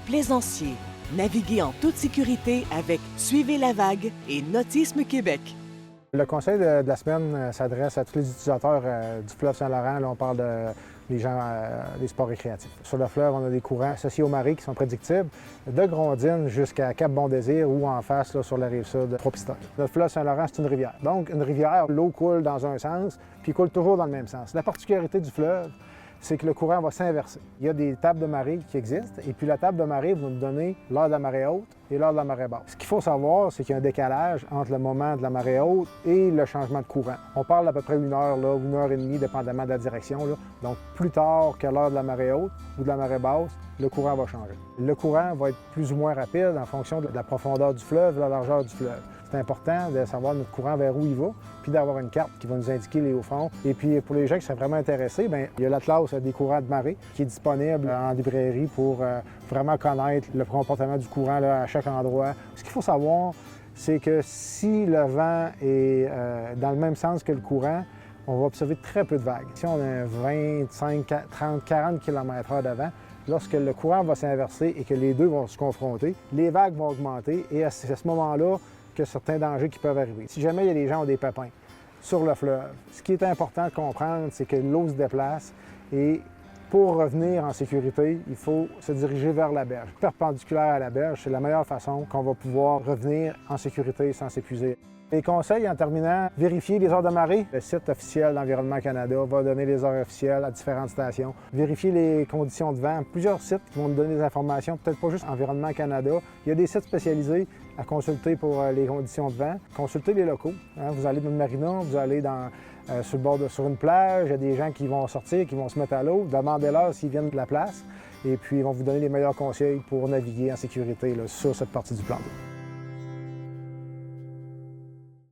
plaisanciers. Naviguez en toute sécurité avec Suivez la vague et Nautisme Québec. Le conseil de la semaine s'adresse à tous les utilisateurs du fleuve Saint-Laurent. Là, on parle des gens des sports récréatifs. Sur le fleuve, on a des courants associés aux marées qui sont prédictibles, de Grondines jusqu'à Cap-Bon-Désir ou en face là, sur la rive sud, Trois-Pistoles. Notre fleuve Saint-Laurent, c'est une rivière. Donc, une rivière, l'eau coule dans un sens, puis coule toujours dans le même sens. La particularité du fleuve, c'est que le courant va s'inverser. Il y a des tables de marée qui existent, et puis la table de marée va nous donner l'heure de la marée haute et l'heure de la marée basse. Ce qu'il faut savoir, c'est qu'il y a un décalage entre le moment de la marée haute et le changement de courant. On parle d'à peu près une heure, là, ou une heure et demie, dépendamment de la direction. Là. Donc, plus tard que l'heure de la marée haute ou de la marée basse, le courant va changer. Le courant va être plus ou moins rapide en fonction de la profondeur du fleuve, de la largeur du fleuve. C'est important de savoir notre courant vers où il va, puis d'avoir une carte qui va nous indiquer les hauts fonds. Et puis pour les gens qui seraient vraiment intéressés, bien, il y a l'Atlas des courants de marée qui est disponible en librairie pour vraiment connaître le comportement du courant là, à chaque endroit. Ce qu'il faut savoir, c'est que si le vent est dans le même sens que le courant, on va observer très peu de vagues. Si on a 25, 30, 40 km/h de vent, lorsque le courant va s'inverser et que les deux vont se confronter, les vagues vont augmenter et c'est à ce moment-là que certains dangers qui peuvent arriver. Si jamais il y a des gens qui ont des pépins sur le fleuve, ce qui est important de comprendre, c'est que l'eau se déplace et pour revenir en sécurité, il faut se diriger vers la berge. Perpendiculaire à la berge, c'est la meilleure façon qu'on va pouvoir revenir en sécurité sans s'épuiser. Les conseils, en terminant, vérifier les heures de marée. Le site officiel d'Environnement Canada va donner les heures officielles à différentes stations. Vérifier les conditions de vent. Plusieurs sites qui vont nous donner des informations, peut-être pas juste Environnement Canada. Il y a des sites spécialisés à consulter pour les conditions de vent. Consultez les locaux. Vous allez dans une marina, vous allez sur le bord sur une plage, il y a des gens qui vont sortir, qui vont se mettre à l'eau. Demandez-leur s'ils viennent de la place et puis ils vont vous donner les meilleurs conseils pour naviguer en sécurité là, sur cette partie du plan d'eau.